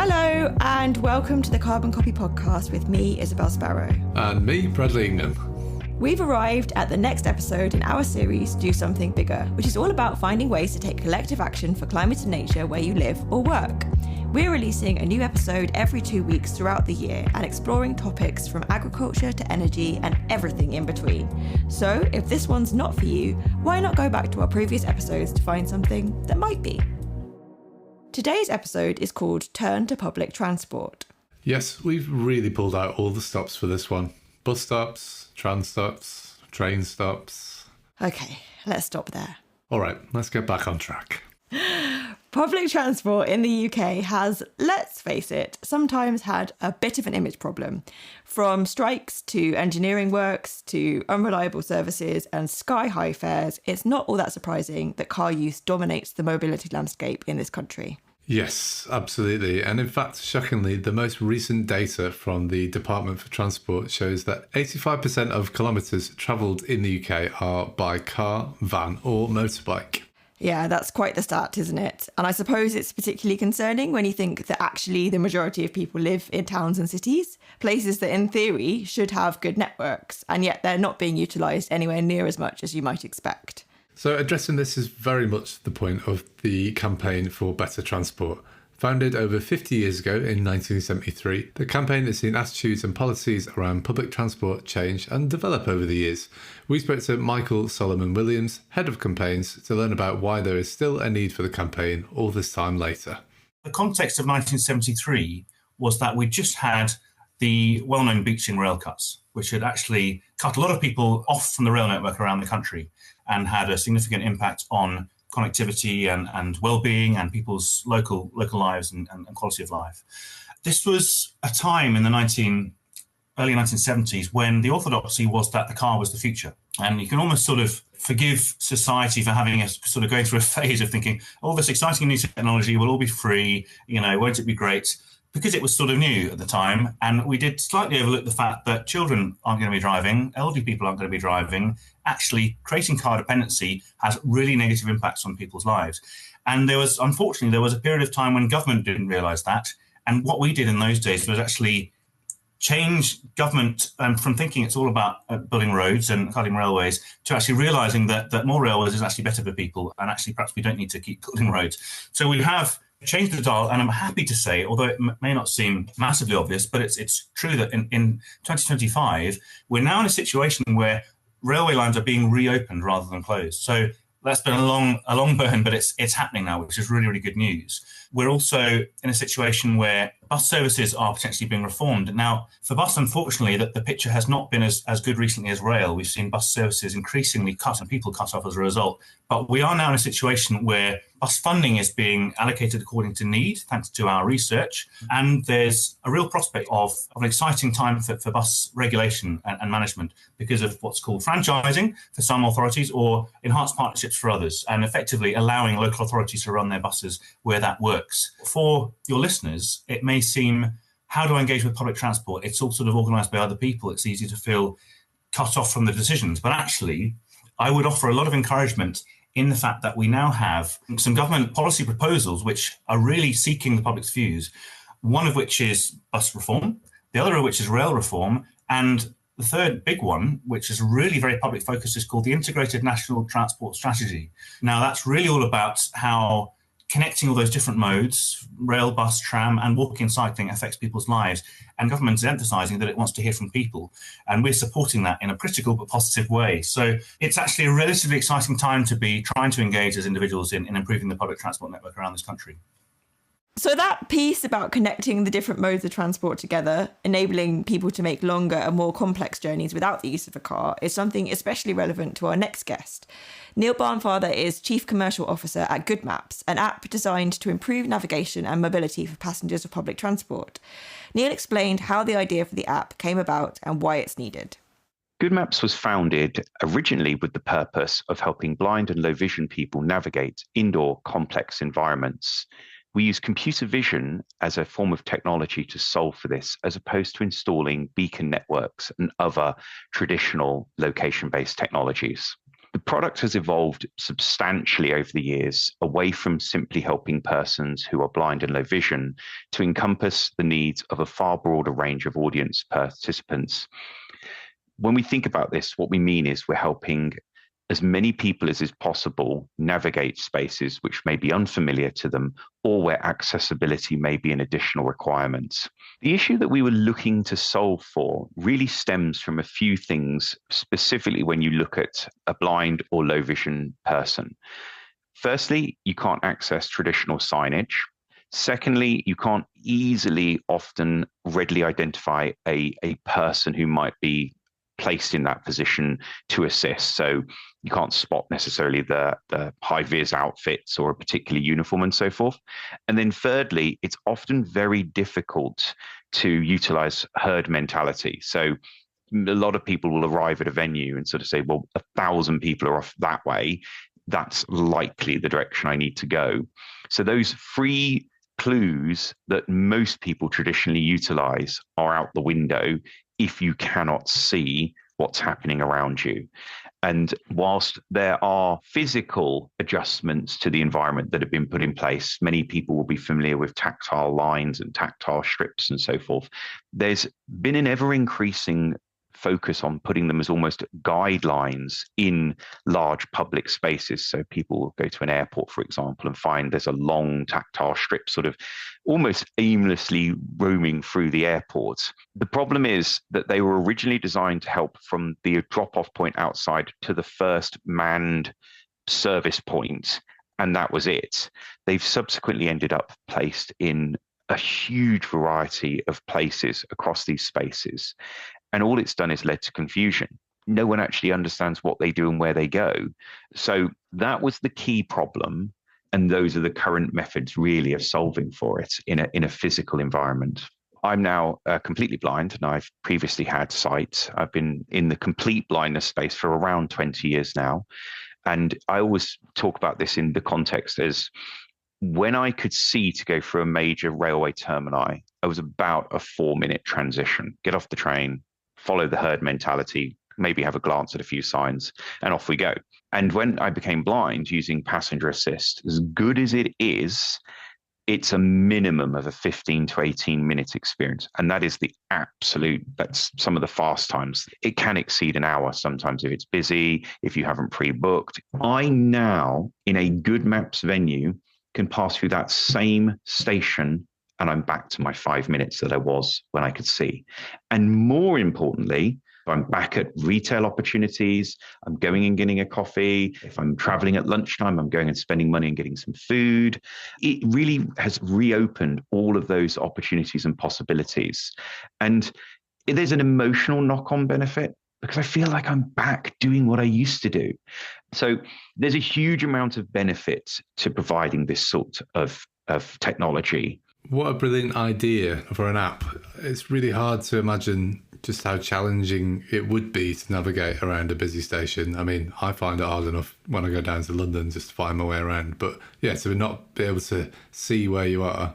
Hello and welcome to the Carbon Copy podcast with me, Isabelle Sparrow. And me, Bradley Ingham. We've arrived at the next episode in our series, Do Something Bigger, which is all about finding ways to take collective action for climate and nature where you live or work. We're releasing a new episode every 2 weeks throughout the year and exploring topics from agriculture to energy and everything in between. So if this one's not for you, why not go back to our previous episodes to find something that might be? Today's episode is called Turn to Public Transport. Yes, we've really pulled out all the stops for this one. Bus stops, tram stops, train stops. Okay, let's stop there. All right, let's get back on track. Public transport in the UK has, let's face it, sometimes had a bit of an image problem. From strikes to engineering works to unreliable services and sky-high fares, it's not all that surprising that car use dominates the mobility landscape in this country. Yes, absolutely. And in fact, shockingly, the most recent data from the Department for Transport shows that 85% of kilometres travelled in the UK are by car, van or motorbike. Yeah, that's quite the stat, isn't it? And I suppose it's particularly concerning when you think that actually the majority of people live in towns and cities, places that in theory should have good networks, and yet they're not being utilised anywhere near as much as you might expect. So addressing this is very much the point of the campaign for better transport. Founded over 50 years ago in 1973, the campaign has seen attitudes and policies around public transport change and develop over the years. We spoke to Michael Solomon-Williams, Head of Campaigns, to learn about why there is still a need for the campaign all this time later. The context of 1973 was that we just had the well-known Beeching rail cuts, which had actually cut a lot of people off from the rail network around the country and had a significant impact on connectivity and well-being and people's local lives and quality of life. This was a time in the early 1970s when the orthodoxy was that the car was the future. And you can almost sort of forgive society for having a sort of going through a phase of thinking, all this exciting new technology will all be free, won't it be great? Because it was sort of new at the time, and we did slightly overlook the fact that children aren't going to be driving, elderly people aren't going to be driving. Actually, creating car dependency has really negative impacts on people's lives. And unfortunately, there was a period of time when government didn't realise that. And what we did in those days was actually change government from thinking it's all about building roads and cutting railways to actually realising that more railways is actually better for people, and actually perhaps we don't need to keep building roads. So we have changed the dial, and I'm happy to say, although it may not seem massively obvious, but it's true that in 2025, we're now in a situation where railway lines are being reopened rather than closed. So that's been a long burn, but it's happening now, which is really, really good news. We're also in a situation where bus services are potentially being reformed. Now, for bus, unfortunately, the picture has not been as good recently as rail. We've seen bus services increasingly cut and people cut off as a result. But we are now in a situation where bus funding is being allocated according to need, thanks to our research. And there's a real prospect of an exciting time for bus regulation and management because of what's called franchising for some authorities or enhanced partnerships for others, and effectively allowing local authorities to run their buses where that works. For your listeners, it may seem, how do I engage with public transport? It's all sort of organised by other people. It's easy to feel cut off from the decisions. But actually, I would offer a lot of encouragement in the fact that we now have some government policy proposals which are really seeking the public's views, one of which is bus reform, the other of which is rail reform, and the third big one, which is really very public focused, is called the Integrated National Transport Strategy. Now, that's really all about how connecting all those different modes, rail, bus, tram, and walking and cycling affects people's lives. And government is emphasising that it wants to hear from people. And we're supporting that in a critical but positive way. So it's actually a relatively exciting time to be trying to engage as individuals in improving the public transport network around this country. So that piece about connecting the different modes of transport together, enabling people to make longer and more complex journeys without the use of a car, is something especially relevant to our next guest. Neil Barnfather is Chief Commercial Officer at GoodMaps, an app designed to improve navigation and mobility for passengers of public transport. Neil explained how the idea for the app came about and why it's needed. GoodMaps was founded originally with the purpose of helping blind and low vision people navigate indoor complex environments. We use computer vision as a form of technology to solve for this, as opposed to installing beacon networks and other traditional location-based technologies. The product has evolved substantially over the years, away from simply helping persons who are blind and low vision to encompass the needs of a far broader range of audience participants. When we think about this, what we mean is we're helping as many people as is possible navigate spaces which may be unfamiliar to them or where accessibility may be an additional requirement. The issue that we were looking to solve for really stems from a few things, specifically when you look at a blind or low vision person. Firstly, you can't access traditional signage. Secondly, you can't often readily identify a person who might be placed in that position to assist. So you can't spot necessarily the high-vis outfits or a particular uniform and so forth. And then thirdly, it's often very difficult to utilize herd mentality. So a lot of people will arrive at a venue and sort of say, well, 1,000 people are off that way. That's likely the direction I need to go. So those free clues that most people traditionally utilize are out the window if you cannot see what's happening around you. And whilst there are physical adjustments to the environment that have been put in place, many people will be familiar with tactile lines and tactile strips and so forth. There's been an ever-increasing focus on putting them as almost guidelines in large public spaces. So people will go to an airport, for example, and find there's a long tactile strip sort of almost aimlessly roaming through the airport. The problem is that they were originally designed to help from the drop-off point outside to the first manned service point, and that was it. They've subsequently ended up placed in a huge variety of places across these spaces. And all it's done is led to confusion. No one actually understands what they do and where they go. So that was the key problem. And those are the current methods really of solving for it in a physical environment. I'm now completely blind, and I've previously had sight. I've been in the complete blindness space for around 20 years now. And I always talk about this in the context as when I could see to go through a major railway termini, I was about a 4-minute transition. Get off the train, follow the herd mentality, maybe have a glance at a few signs, and off we go. And when I became blind using passenger assist, as good as it is, it's a minimum of a 15 to 18-minute experience. And that is the absolute, that's some of the fast times. It can exceed an hour sometimes if it's busy, if you haven't pre-booked. I now, in a GoodMaps venue, can pass through that same station and I'm back to my 5 minutes that I was when I could see. And more importantly, I'm back at retail opportunities, I'm going and getting a coffee. If I'm traveling at lunchtime, I'm going and spending money and getting some food. It really has reopened all of those opportunities and possibilities. And there's an emotional knock-on benefit because I feel like I'm back doing what I used to do. So there's a huge amount of benefit to providing this sort of technology. What a brilliant idea for an app. It's really hard to imagine just how challenging it would be to navigate around a busy station. I mean, I find it hard enough when I go down to London just to find my way around. But yeah, to not be able to see where you are,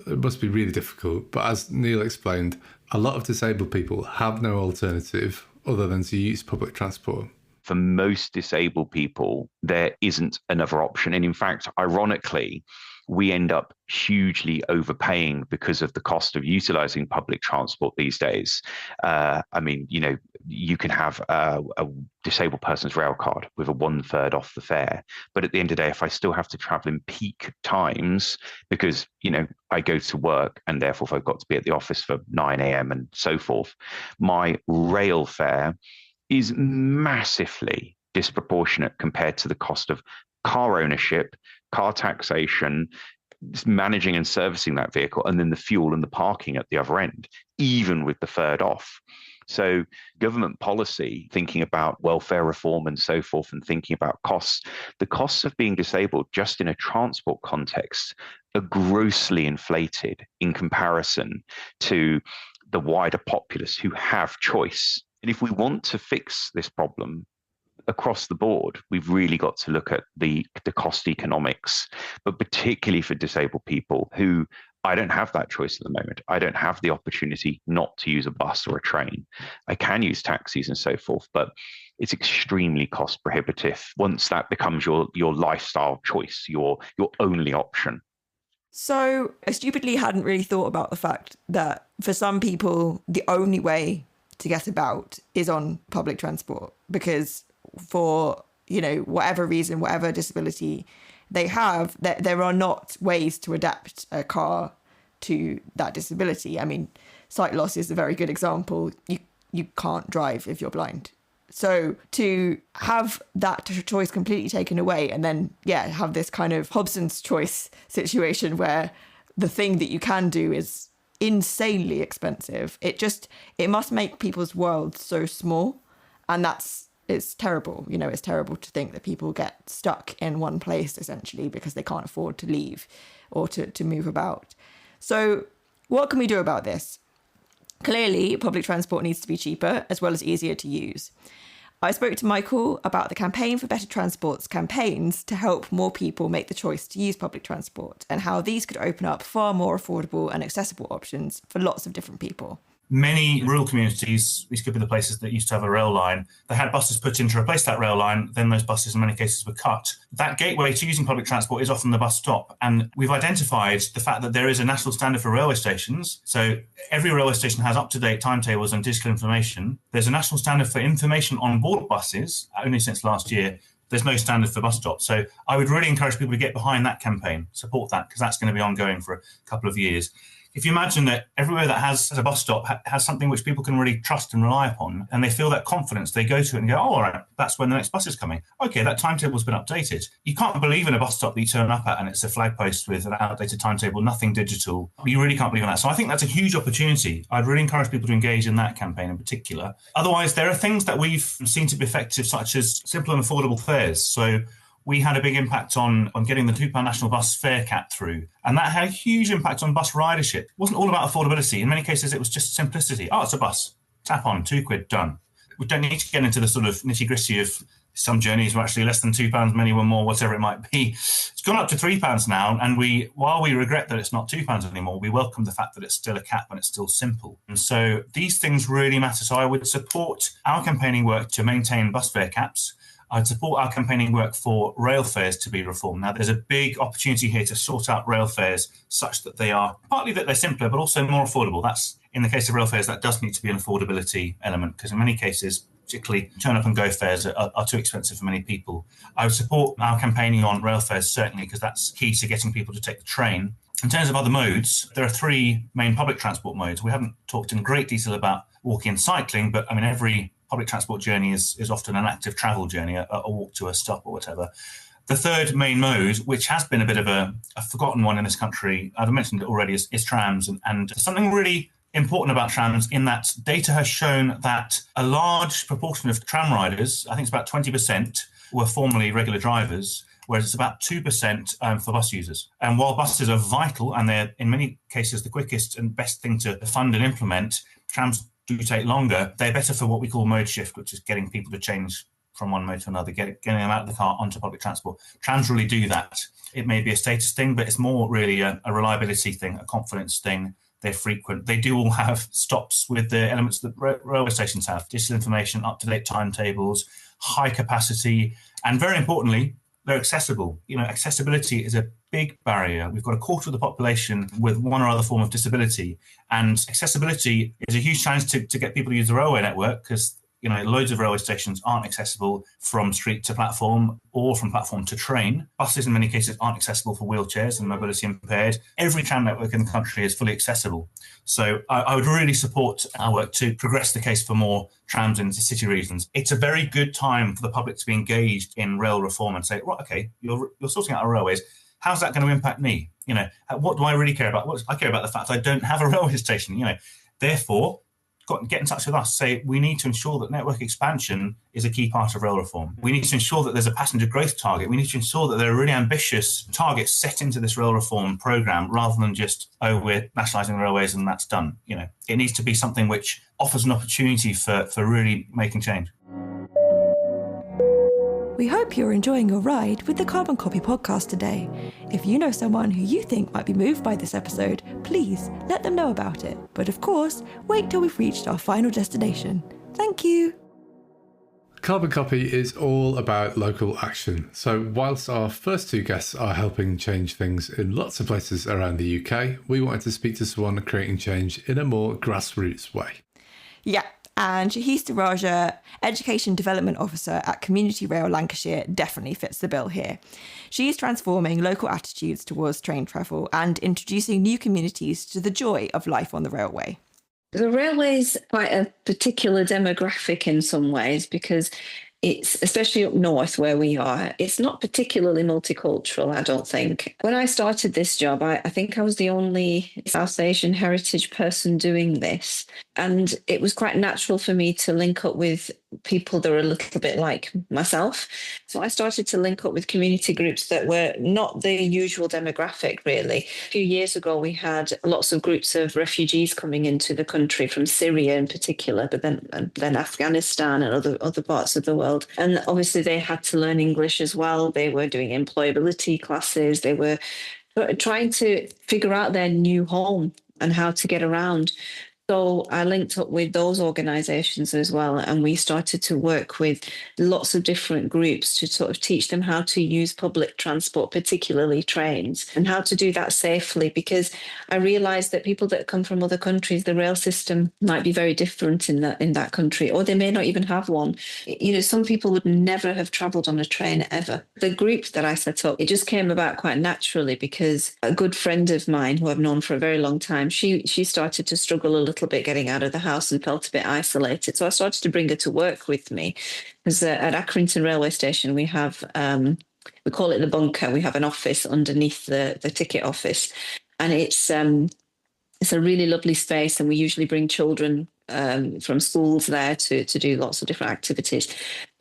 it must be really difficult. But as Neil explained, a lot of disabled people have no alternative other than to use public transport. For most disabled people, there isn't another option. And in fact, ironically, we end up hugely overpaying because of the cost of utilizing public transport these days. I mean, you know, you can have a disabled person's rail card with a 1/3 off the fare. But at the end of the day, if I still have to travel in peak times because, you know, I go to work and therefore if I've got to be at the office for 9 a.m. and so forth, my rail fare is massively disproportionate compared to the cost of car ownership, car taxation, managing and servicing that vehicle, and then the fuel and the parking at the other end, even with the third off. So government policy, thinking about welfare reform and so forth, and thinking about costs, the costs of being disabled just in a transport context are grossly inflated in comparison to the wider populace who have choice. And if we want to fix this problem across the board, we've really got to look at the cost economics, but particularly for disabled people who I don't have that choice at the moment. I don't have the opportunity not to use a bus or a train. I can use taxis and so forth, but it's extremely cost prohibitive once that becomes your lifestyle choice, your only option. So I stupidly hadn't really thought about the fact that for some people, the only way to get about is on public transport, because for, whatever reason, whatever disability they have, there are not ways to adapt a car to that disability. I mean, sight loss is a very good example. You can't drive if you're blind. So to have that choice completely taken away and then, have this kind of Hobson's choice situation where the thing that you can do is insanely expensive, it must make people's worlds so small. And it's terrible. It's terrible to think that people get stuck in one place, essentially, because they can't afford to leave or to move about. So what can we do about this? Clearly, public transport needs to be cheaper as well as easier to use. I spoke to Michael about the Campaign for Better Transport's campaigns to help more people make the choice to use public transport and how these could open up far more affordable and accessible options for lots of different people. Many rural communities, these could be the places that used to have a rail line, they had buses put in to replace that rail line, then those buses in many cases were cut. That gateway to using public transport is often the bus stop. And we've identified the fact that there is a national standard for railway stations. So every railway station has up-to-date timetables and digital information. There's a national standard for information on board buses, only since last year. There's no standard for bus stops. So I would really encourage people to get behind that campaign, support that, because that's going to be ongoing for a couple of years. If you imagine that everywhere that has a bus stop has something which people can really trust and rely upon, and they feel that confidence, they go to it and go, oh, all right, that's when the next bus is coming. Okay, that timetable's been updated. You can't believe in a bus stop that you turn up at and it's a flag post with an outdated timetable, nothing digital. You really can't believe in that. So I think that's a huge opportunity. I'd really encourage people to engage in that campaign in particular. Otherwise, there are things that we've seen to be effective, such as simple and affordable fares. So we had a big impact on getting the £2 national bus fare cap through. And that had a huge impact on bus ridership. It wasn't all about affordability. In many cases, it was just simplicity. Oh, it's a bus. Tap on, £2, done. We don't need to get into the sort of nitty-gritty of some journeys were actually less than £2, many were more, whatever it might be. It's gone up to £3 now. And while we regret that it's not £2 anymore, we welcome the fact that it's still a cap and it's still simple. And so these things really matter. So I would support our campaigning work to maintain bus fare caps. I'd support our campaigning work for rail fares to be reformed. Now, there's a big opportunity here to sort out rail fares such that they are, partly that they're simpler, but also more affordable. That's, in the case of rail fares, that does need to be an affordability element, because in many cases, particularly turn up and go fares are too expensive for many people. I would support our campaigning on rail fares, certainly, because that's key to getting people to take the train. In terms of other modes, there are three main public transport modes. We haven't talked in great detail about walking and cycling, but I mean, every public transport journey is often an active travel journey, a walk to a stop or whatever. The third main mode, which has been a bit of a forgotten one in this country, I've mentioned it already, is trams. And something really important about trams in that data has shown that a large proportion of tram riders, I think it's about 20%, were formerly regular drivers, whereas it's about 2% for bus users. And while buses are vital, and they're in many cases the quickest and best thing to fund and implement, trams do take longer. They're better for what we call mode shift, which is getting people to change from one mode to another, getting them out of the car onto public transport. Trams really do that. It may be a status thing, but it's more really a reliability thing, a confidence thing. They're frequent. They do all have stops with the elements that railway stations have: digital information, up-to-date timetables, high capacity, and very importantly, they're accessible. Accessibility is a big barrier. We've got a quarter of the population with one or other form of disability, and accessibility is a huge challenge to get people to use the railway network, because loads of railway stations aren't accessible from street to platform or from platform to train. Buses in many cases aren't accessible for wheelchairs and mobility impaired. Every tram network in the country is fully accessible. So I would really support our work to progress the case for more trams into city regions. It's a very good time for the public to be engaged in rail reform and say, right, okay, you're sorting out our railways. How's that going to impact me? What do I really care about? I care about the fact I don't have a railway station. Therefore, get in touch with us. Say, we need to ensure that network expansion is a key part of rail reform. We need to ensure that there's a passenger growth target. We need to ensure that there are really ambitious targets set into this rail reform programme, rather than just, we're nationalising the railways and that's done. It needs to be something which offers an opportunity for really making change. We hope you're enjoying your ride with the Carbon Copy podcast today. If you know someone who you think might be moved by this episode, please let them know about it. But of course, wait till we've reached our final destination. Thank you. Carbon Copy is all about local action. So whilst our first two guests are helping change things in lots of places around the UK, we wanted to speak to someone creating change in a more grassroots way. Yeah, and Shahiesta Raja, Education Development Officer at Community Rail Lancashire, definitely fits the bill here. She is transforming local attitudes towards train travel and introducing new communities to the joy of life on the railway. The railway is quite a particular demographic in some ways because it's, especially up north where we are, it's not particularly multicultural, I don't think. When I started this job, I think I was the only South Asian heritage person doing this. And it was quite natural for me to link up with people that are a little bit like myself. So I started to link up with community groups that were not the usual demographic, really. A few years ago, we had lots of groups of refugees coming into the country from Syria in particular, but then Afghanistan and other parts of the world. And obviously they had to learn English as well. They were doing employability classes. They were trying to figure out their new home and how to get around. So I linked up with those organisations as well, and we started to work with lots of different groups to sort of teach them how to use public transport, particularly trains, and how to do that safely, because I realised that people that come from other countries, the rail system might be very different in that country, or they may not even have one. You know, some people would never have travelled on a train ever. The group that I set up, it just came about quite naturally because a good friend of mine who I've known for a very long time, she started to struggle a little bit getting out of the house and felt a bit isolated. So I started to bring her to work with me. Because at Accrington railway station, we have, we call it the bunker. We have an office underneath the ticket office. And it's a really lovely space. And we usually bring children from schools there to do lots of different activities.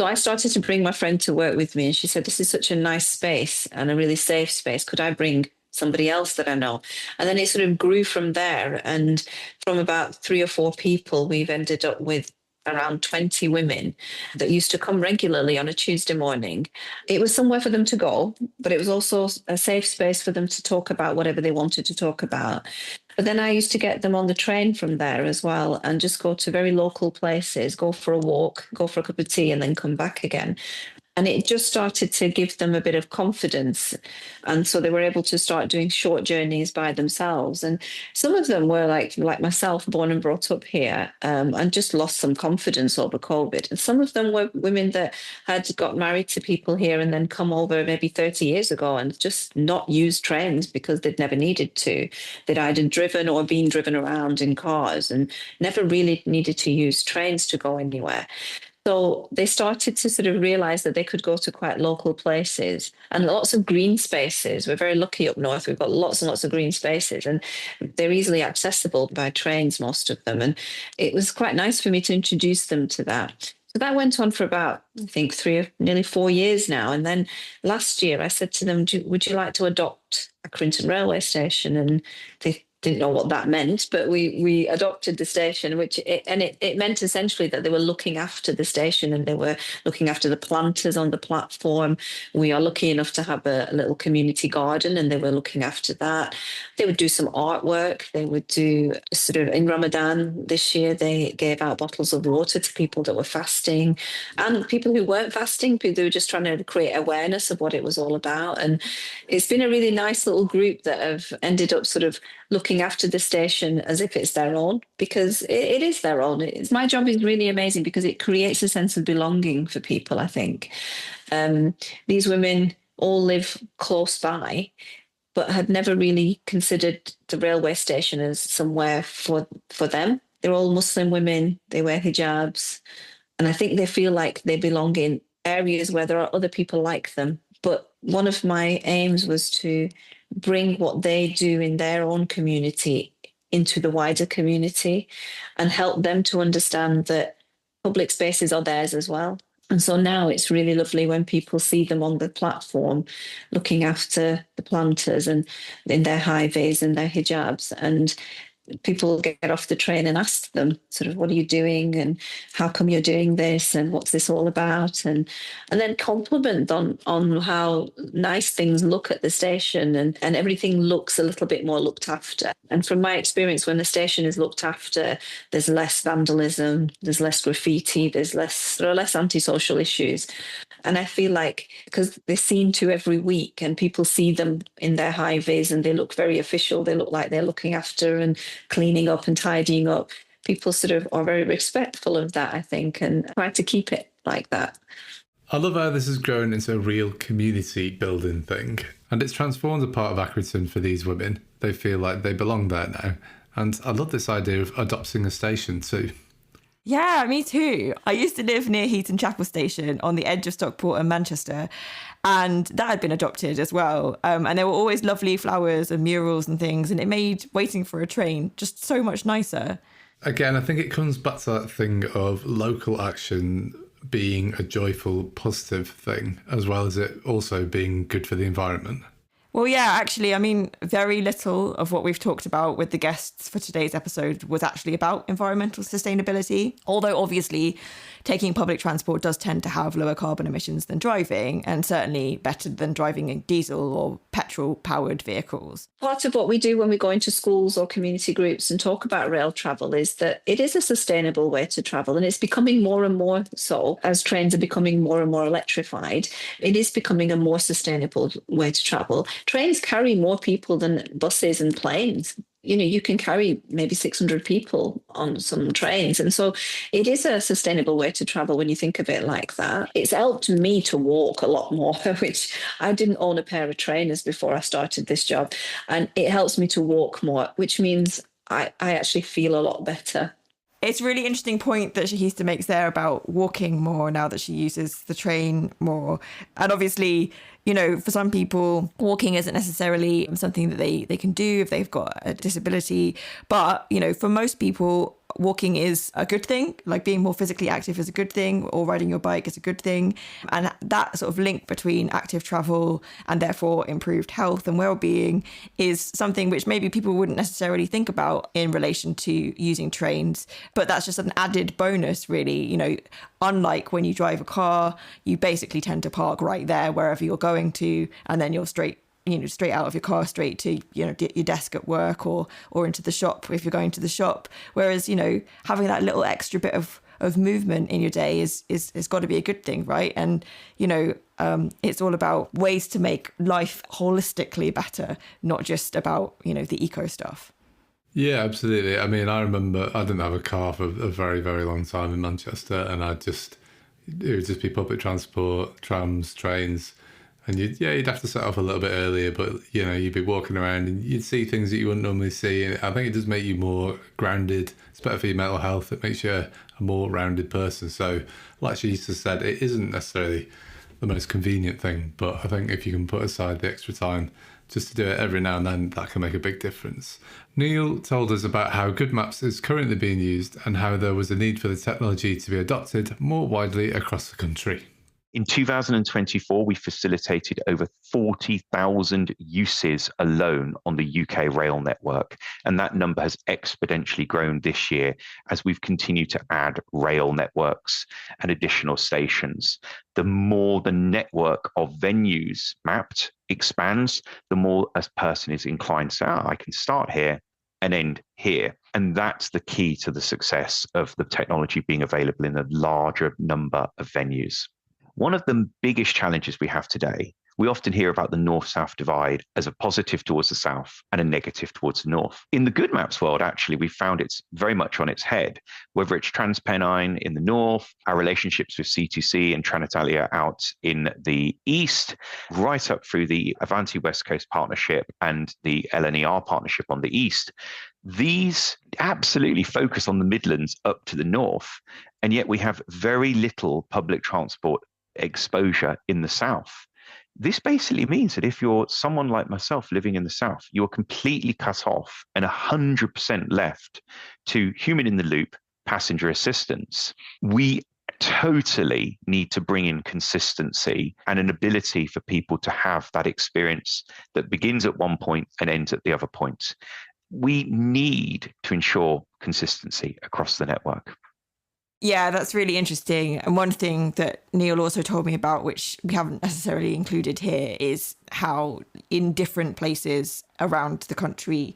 So I started to bring my friend to work with me. And she said, this is such a nice space and a really safe space. Could I bring somebody else that I know? And then it sort of grew from there. And from about 3 or 4 people, we've ended up with around 20 women that used to come regularly on a Tuesday morning. It was somewhere for them to go, but it was also a safe space for them to talk about whatever they wanted to talk about. But then I used to get them on the train from there as well and just go to very local places, go for a walk, go for a cup of tea and then come back again. And it just started to give them a bit of confidence. And so they were able to start doing short journeys by themselves. And some of them were like myself, born and brought up here, and just lost some confidence over COVID. And some of them were women that had got married to people here and then come over maybe 30 years ago and just not used trains because they'd never needed to. They'd either driven or been driven around in cars and never really needed to use trains to go anywhere. So they started to sort of realise that they could go to quite local places and lots of green spaces. We're very lucky up north. We've got lots and lots of green spaces and they're easily accessible by trains, most of them. And it was quite nice for me to introduce them to that. So that went on for about, I think, nearly 4 years now. And then last year I said to them, would you like to adopt Accrington railway station? And they didn't know what that meant, but we adopted the station, it meant essentially that they were looking after the station and they were looking after the planters on the platform. We are lucky enough to have a little community garden and they were looking after that. They would do some artwork. They would do sort of in Ramadan this year, they gave out bottles of water to people that were fasting and people who weren't fasting, people who were just trying to create awareness of what it was all about. And it's been a really nice little group that have ended up sort of looking after the station as if it's their own, because it is their own. My job is really amazing because it creates a sense of belonging for people, I think. These women all live close by, but had never really considered the railway station as somewhere for them. They're all Muslim women, they wear hijabs, and I think they feel like they belong in areas where there are other people like them. But one of my aims was to bring what they do in their own community into the wider community and help them to understand that public spaces are theirs as well. And so now it's really lovely when people see them on the platform looking after the planters and in their high vis and their hijabs. And people get off the train and ask them sort of, what are you doing and how come you're doing this and what's this all about, and then compliment on how nice things look at the station, and everything looks a little bit more looked after. And from my experience, when the station is looked after, there's less vandalism, there's less graffiti, there are less antisocial issues. And I feel like because they're seen to every week and people see them in their high vis and they look very official, they look like they're looking after and cleaning up and tidying up, people sort of are very respectful of that, I think, and try to keep it like that. I love how this has grown into a real community building thing, and it's transformed a part of Accrington for these women. They feel like they belong there now, and I love this idea of adopting a station too. Yeah, me too. I used to live near Heaton Chapel Station on the edge of Stockport and Manchester, and that had been adopted as well. And there were always lovely flowers and murals and things, and it made waiting for a train just so much nicer. Again, I think it comes back to that thing of local action being a joyful, positive thing, as well as it also being good for the environment. Well, yeah, actually, I mean, very little of what we've talked about with the guests for today's episode was actually about environmental sustainability. Although, obviously, taking public transport does tend to have lower carbon emissions than driving, and certainly better than driving in diesel or petrol-powered vehicles. Part of what we do when we go into schools or community groups and talk about rail travel is that it is a sustainable way to travel, and it's becoming more and more so as trains are becoming more and more electrified. It is becoming a more sustainable way to travel. Trains carry more people than buses and planes. You know, you can carry maybe 600 people on some trains. And so it is a sustainable way to travel when you think of it like that. It's helped me to walk a lot more, which I didn't own a pair of trainers before I started this job. And it helps me to walk more, which means I actually feel a lot better. It's a really interesting point that Shahiesta makes there about walking more now that she uses the train more. And obviously, you know, for some people, walking isn't necessarily something that they can do if they've got a disability. But, you know, for most people, walking is a good thing. Like being more physically active is a good thing, or riding your bike is a good thing. And that sort of link between active travel and therefore improved health and well-being is something which maybe people wouldn't necessarily think about in relation to using trains. But that's just an added bonus, really. You know, unlike when you drive a car, you basically tend to park right there wherever you're going to, and then you're straight out of your car, straight to, you know, your desk at work or into the shop if you're going to the shop. Whereas, you know, having that little extra bit of movement in your day is got to be a good thing, right? And, you know, it's all about ways to make life holistically better, not just about, you know, the eco stuff. Yeah, absolutely. I mean, I remember I didn't have a car for a very, very long time in Manchester, and it would just be public transport, trams, trains. And you'd have to set off a little bit earlier, but, you know, you'd be walking around and you'd see things that you wouldn't normally see. And I think it does make you more grounded. It's better for your mental health. It makes you a more rounded person. So, like she used to said, it isn't necessarily the most convenient thing, but I think if you can put aside the extra time just to do it every now and then, that can make a big difference. Neil told us about how GoodMaps is currently being used and how there was a need for the technology to be adopted more widely across the country. In 2024, we facilitated over 40,000 uses alone on the UK rail network. And that number has exponentially grown this year as we've continued to add rail networks and additional stations. The more the network of venues mapped expands, the more a person is inclined to say, I can start here and end here. And that's the key to the success of the technology being available in a larger number of venues. One of the biggest challenges we have today, we often hear about the north-south divide as a positive towards the south and a negative towards the north. In the GoodMaps world, actually, we found it's very much on its head, whether it's Transpennine in the north, our relationships with C2C and Trenitalia out in the east, right up through the Avanti West Coast Partnership and the LNER partnership on the east. These absolutely focus on the Midlands up to the north, and yet we have very little public transport exposure in the south. This basically means that if you're someone like myself living in the south, you're completely cut off and 100% left to human in the loop passenger assistance. We totally need to bring in consistency and an ability for people to have that experience that begins at one point and ends at the other point. we need to ensure consistency across the network. Yeah, that's really interesting. And one thing that Neil also told me about, which we haven't necessarily included here, is how in different places around the country,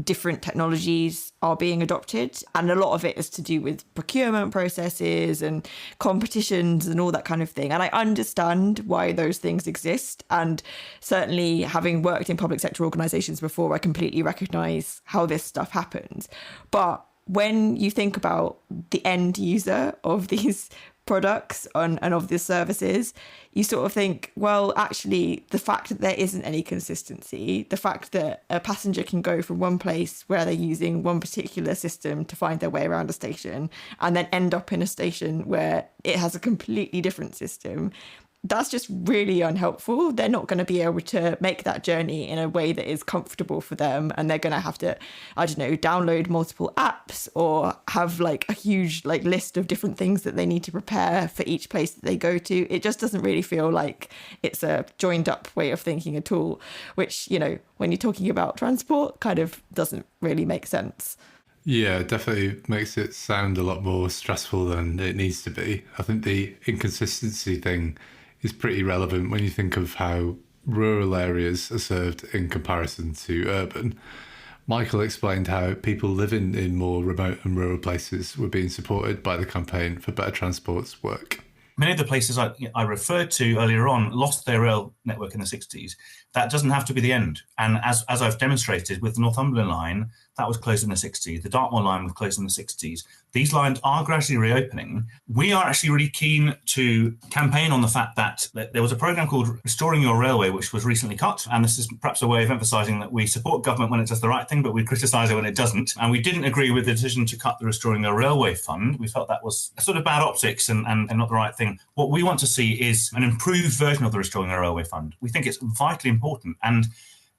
different technologies are being adopted. And a lot of it is to do with procurement processes and competitions and all that kind of thing. And I understand why those things exist. And certainly having worked in public sector organisations before, I completely recognise how this stuff happens. But when you think about the end user of these products and of these services, you sort of think, well, actually, the fact that there isn't any consistency, the fact that a passenger can go from one place where they're using one particular system to find their way around a station and then end up in a station where it has a completely different system, that's just really unhelpful. They're not going to be able to make that journey in a way that is comfortable for them. And they're going to have to, I don't know, download multiple apps or have like a huge like list of different things that they need to prepare for each place that they go to. It just doesn't really feel like it's a joined up way of thinking at all, which, you know, when you're talking about transport, kind of doesn't really make sense. Yeah, it definitely makes it sound a lot more stressful than it needs to be. I think the inconsistency thing is pretty relevant when you think of how rural areas are served in comparison to urban. Michael explained how people living in more remote and rural places were being supported by the campaign for Better Transport's work. Many of the places I referred to earlier on lost their rail network in the 60s. That doesn't have to be the end. And as I've demonstrated with the Northumberland line, that was closed in the 60s. The Dartmoor line was closed in the 60s. These lines are gradually reopening. We are actually really keen to campaign on the fact that there was a programme called Restoring Your Railway, which was recently cut. And this is perhaps a way of emphasising that we support government when it does the right thing, but we criticise it when it doesn't. And we didn't agree with the decision to cut the Restoring Your Railway fund. We felt that was sort of bad optics and not the right thing. What we want to see is an improved version of the Restoring Your Railway fund. We think it's vitally important. And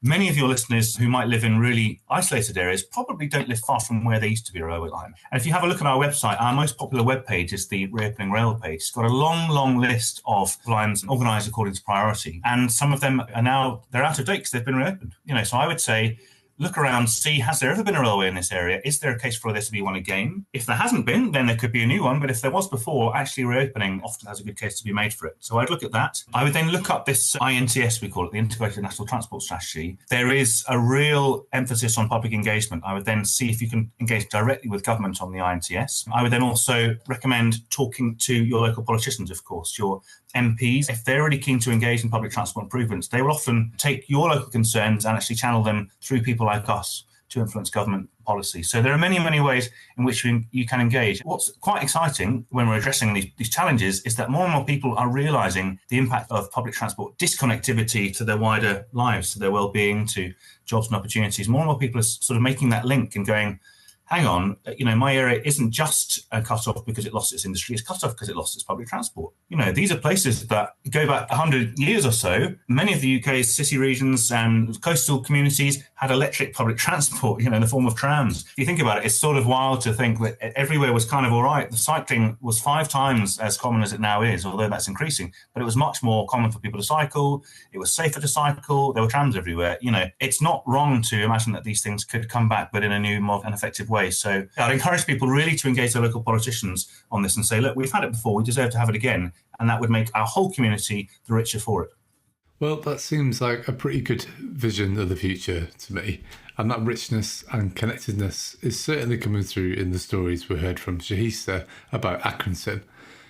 many of your listeners who might live in really isolated areas probably don't live far from where there used to be a railway line. And if you have a look at our website, our most popular webpage is the Reopening Rail page. It's got a long list of lines organised according to priority. And some of them are now, they're out of date because they've been reopened. You know, so I would say, look around, see, has there ever been a railway in this area? Is there a case for there to be one again? If there hasn't been, then there could be a new one. But if there was before, actually reopening often has a good case to be made for it. So I'd look at that. I would then look up this INTS, we call it, the Integrated National Transport Strategy. There is a real emphasis on public engagement. I would then see if you can engage directly with government on the INTS. I would then also recommend talking to your local politicians, of course, your MPs. If they're really keen to engage in public transport improvements, they will often take your local concerns and actually channel them through people like us to influence government policy. So there are many ways in which you can engage. What's quite exciting when we're addressing these challenges is that more and more people are realising the impact of public transport disconnectivity to their wider lives, to their well-being, to jobs and opportunities. More and more people are sort of making that link and going, hang on, you know, my area isn't just cut off because it lost its industry, it's cut off because it lost its public transport. You know, these are places that go back 100 years or so. Many of the UK's city regions and coastal communities had electric public transport, you know, in the form of trams. If you think about it, it's sort of wild to think that everywhere was kind of all right. The cycling was 5 times as common as it now is, although that's increasing, but it was much more common for people to cycle. It was safer to cycle. There were trams everywhere. You know, it's not wrong to imagine that these things could come back, but in a new, modern and effective way. So I'd encourage people really to engage their local politicians on this and say, look, we've had it before, we deserve to have it again. And that would make our whole community the richer for it. Well, that seems like a pretty good vision of the future to me. And that richness and connectedness is certainly coming through in the stories we heard from Shahiesta about Accrington.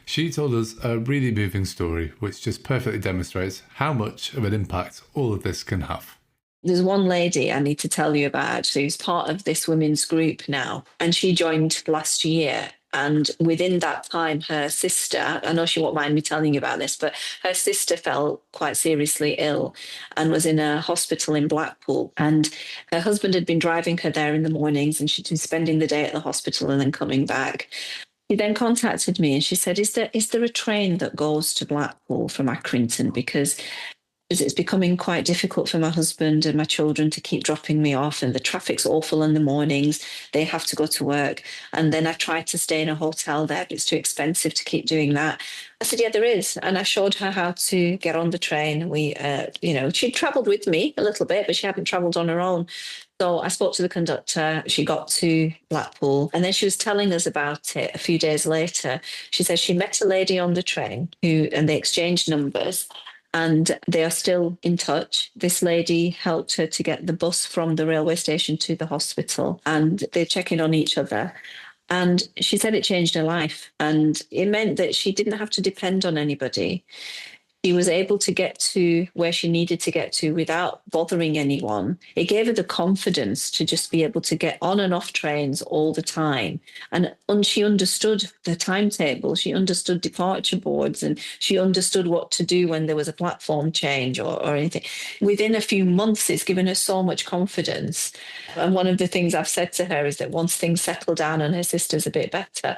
She told us a really moving story, which just perfectly demonstrates how much of an impact all of this can have. There's one lady I need to tell you about who's part of this women's group now, and she joined last year. And within that time, her sister, I know she won't mind me telling you about this, but her sister fell quite seriously ill and was in a hospital in Blackpool. And her husband had been driving her there in the mornings, and she'd been spending the day at the hospital and then coming back. She then contacted me and she said, is there a train that goes to Blackpool from Accrington? Because it's becoming quite difficult for my husband and my children to keep dropping me off, and the traffic's awful in the mornings. They have to go to work. And then I tried to stay in a hotel there, but it's too expensive to keep doing that. I said, yeah, there is. And I showed her how to get on the train. We, she'd travelled with me a little bit, but she hadn't travelled on her own. So I spoke to the conductor. She got to Blackpool and then she was telling us about it a few days later. She said she met a lady on the train and they exchanged numbers and they are still in touch. This lady helped her to get the bus from the railway station to the hospital and they're checking on each other. And she said it changed her life. And it meant that she didn't have to depend on anybody. She was able to get to where she needed to get to without bothering anyone. It gave her the confidence to just be able to get on and off trains all the time. And she understood the timetable. She understood departure boards and she understood what to do when there was a platform change or anything. Within a few months, it's given her so much confidence. And one of the things I've said to her is that once things settle down and her sister's a bit better,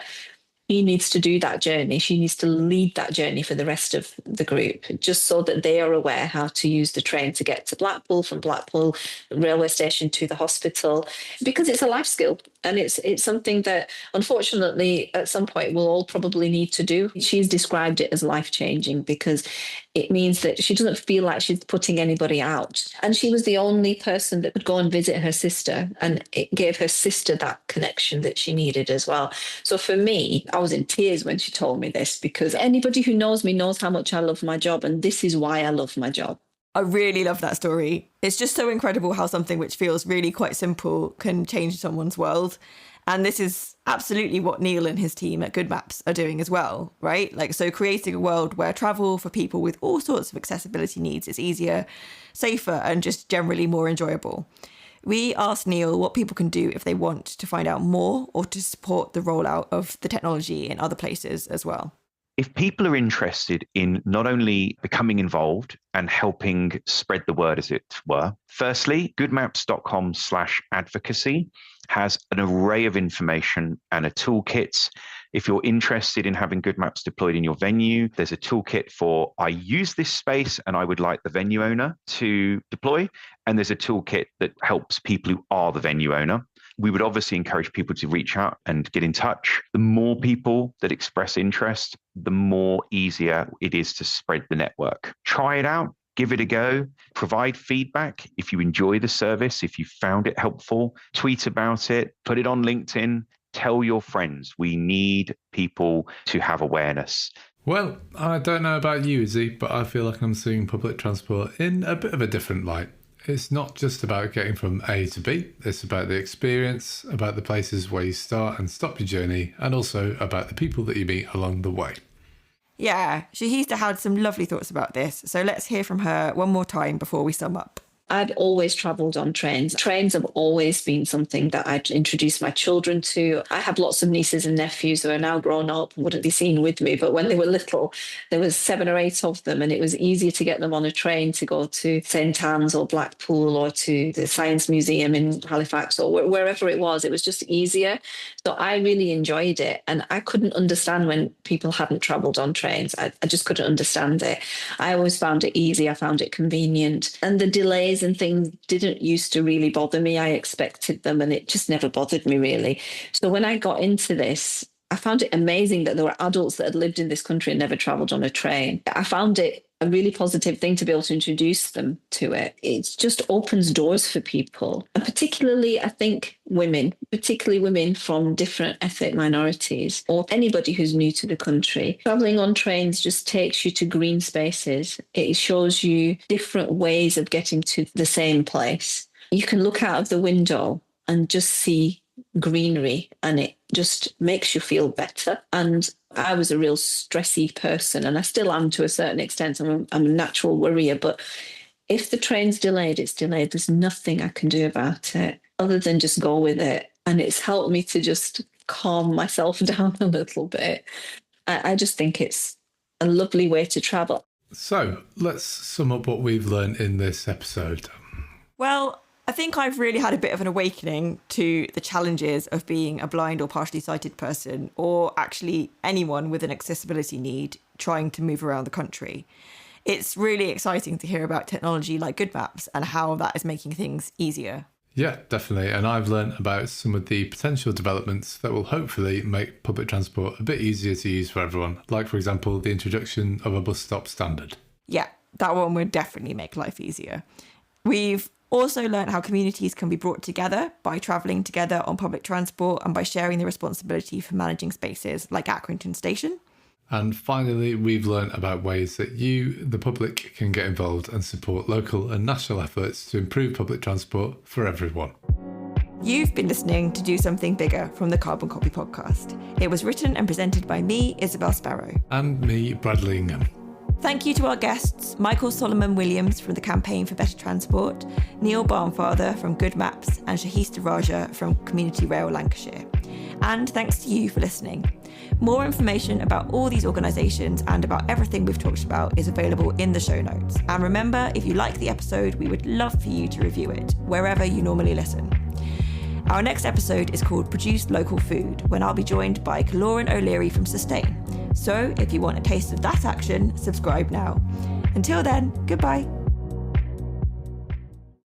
she needs to do that journey. She needs to lead that journey for the rest of the group, just so that they are aware how to use the train to get to Blackpool, from Blackpool railway station to the hospital, because it's a life skill. And it's something that, unfortunately, at some point we'll all probably need to do. She's described it as life-changing because it means that she doesn't feel like she's putting anybody out. And she was the only person that could go and visit her sister. And it gave her sister that connection that she needed as well. So for me, I was in tears when she told me this, because anybody who knows me knows how much I love my job. And this is why I love my job. I really love that story. It's just so incredible how something which feels really quite simple can change someone's world. And this is absolutely what Neil and his team at GoodMaps are doing as well, right? Like, so creating a world where travel for people with all sorts of accessibility needs is easier, safer, and just generally more enjoyable. We asked Neil what people can do if they want to find out more or to support the rollout of the technology in other places as well. If people are interested in not only becoming involved and helping spread the word, as it were, firstly, goodmaps.com/advocacy has an array of information and a toolkit. If you're interested in having GoodMaps deployed in your venue, there's a toolkit for, I use this space and I would like the venue owner to deploy. And there's a toolkit that helps people who are the venue owner. We would obviously encourage people to reach out and get in touch. The more people that express interest, the more easier it is to spread the network. Try it out, give it a go, provide feedback. If you enjoy the service, if you found it helpful, tweet about it, put it on LinkedIn, tell your friends. We need people to have awareness. Well, I don't know about you, Izzy, but I feel like I'm seeing public transport in a bit of a different light. It's not just about getting from A to B. It's about the experience, about the places where you start and stop your journey, and also about the people that you meet along the way. Yeah, Shahiesta had some lovely thoughts about this. So let's hear from her one more time before we sum up. I've always travelled on trains. Trains have always been something that I'd introduced my children to. I have lots of nieces and nephews who are now grown up and wouldn't be seen with me, but when they were little, there was 7 or 8 of them, and it was easier to get them on a train to go to St Anne's or Blackpool or to the Science Museum in Halifax or wherever it was. It was just easier. So I really enjoyed it, and I couldn't understand when people hadn't travelled on trains. I just couldn't understand it. I always found it easy. I found it convenient. And the delays and things didn't used to really bother me. I expected them and it just never bothered me really. So when I got into this, I found it amazing that there were adults that had lived in this country and never travelled on a train. I found it a really positive thing to be able to introduce them to it. It just opens doors for people. And particularly, I think particularly women from different ethnic minorities or anybody who's new to the country. Travelling on trains just takes you to green spaces. It shows you different ways of getting to the same place. You can look out of the window and just see greenery, and it just makes you feel better. And I was a real stressy person, and I still am to a certain extent. I'm a natural worrier, but if the train's delayed, it's delayed. There's nothing I can do about it other than just go with it. And it's helped me to just calm myself down a little bit. I just think it's a lovely way to travel. So let's sum up what we've learned in this episode. Well, I think I've really had a bit of an awakening to the challenges of being a blind or partially sighted person, or actually anyone with an accessibility need trying to move around the country. It's really exciting to hear about technology like GoodMaps and how that is making things easier. Yeah, definitely. And I've learned about some of the potential developments that will hopefully make public transport a bit easier to use for everyone. Like, for example, the introduction of a bus stop standard. Yeah, that one would definitely make life easier. We've Also learnt how communities can be brought together by travelling together on public transport and by sharing the responsibility for managing spaces like Accrington Station. And finally, we've learnt about ways that you, the public, can get involved and support local and national efforts to improve public transport for everyone. You've been listening to Do Something Bigger from the Carbon Copy podcast. It was written and presented by me, Isabelle Sparrow. And me, Bradley Ingham. Thank you to our guests, Michael Solomon Williams from the Campaign for Better Transport, Neil Barnfather from GoodMaps, and Shahiesta Raja from Community Rail Lancashire. And thanks to you for listening. More information about all these organisations and about everything we've talked about is available in the show notes. And remember, if you like the episode, we would love for you to review it, wherever you normally listen. Our next episode is called Produce Local Food, when I'll be joined by Lauren O'Leary from Sustain. So if you want a taste of that action, subscribe now. Until then, goodbye.